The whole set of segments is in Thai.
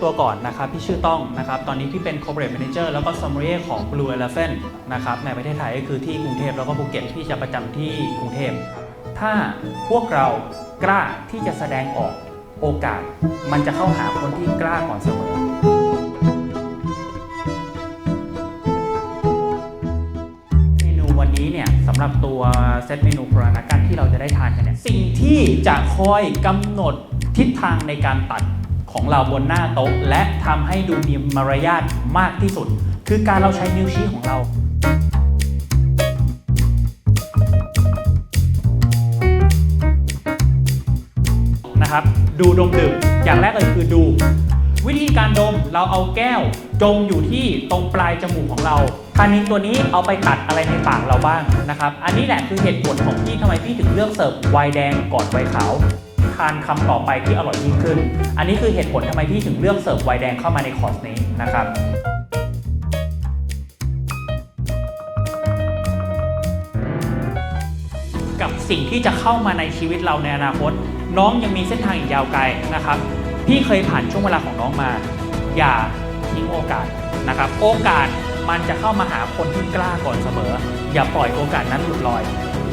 ตัวก่อนนะครับพี่ชื่อต้องนะครับตอนนี้พี่เป็น Corporate Manager แล้วก็ Sommelier ของ Blue Elephant นะครับในประเทศไทยก็คือที่กรุงเทพแล้วก็ภูเก็ตที่จะประจำที่กรุงเทพถ้าพวกเรากล้าที่จะแสดงออกโอกาสมันจะเข้าหาคนที่กล้าก่อนเสมอเมนูวันนี้เนี่ยสำหรับตัวเซตเมนูโครานากันที่เราจะได้ทานกันเนี่ยสิ่งที่จะคอยกำหนดทิศทางในการตัดของเราบนหน้าโต๊ะและทำให้ดูมีมารยาทมากที่สุดคือการเราใช้นิ้วชี้ของเรานะครับดูดมดื่มอย่างแรกเลยคือดูวิธีการดมเราเอาแก้วจมอยู่ที่ตรงปลายจมูกของเราทานินตัวนี้เอาไปตัดอะไรในปากเราบ้างนะครับอันนี้แหละคือเหตุผลของพี่ทำไมพี่ถึงเลือกเสิร์ฟไวน์แดงก่อนไวน์ขาวทานคำต่อไปที่อร่อยยิ่งขึ้นอันนี้คือเหตุผลทำไมพี่ถึงเลือกเสิร์ฟไวน์แดงเข้ามาในคอร์สนี้นะครับกับสิ่งที่จะเข้ามาในชีวิตเราในอนาคตน้องยังมีเส้นทางอีกยาวไกลนะครับพี่เคยผ่านช่วงเวลาของน้องมาอย่าทิ้งโอกาสนะครับโอกาสมันจะเข้ามาหาคนที่กล้าก่อนเสมออย่าปล่อยโอกาสนั้นหลุดลอย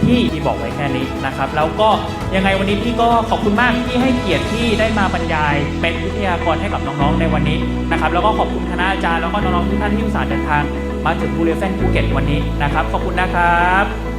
พี่บอกไว้แค่นี้นะครับแล้วก็ยังไงวันนี้พี่ก็ขอบคุณมากที่ให้เกียรติที่ได้มาบรรยายเป็นวิทยากรให้กับน้องๆในวันนี้นะครับแล้วก็ขอบคุณคณะอาจารย์แล้วก็น้องๆทุกท่านที่อุตส่าห์เดินทางมาถึงBlue Elephantภูเก็ตวันนี้นะครับขอบคุณนะครับ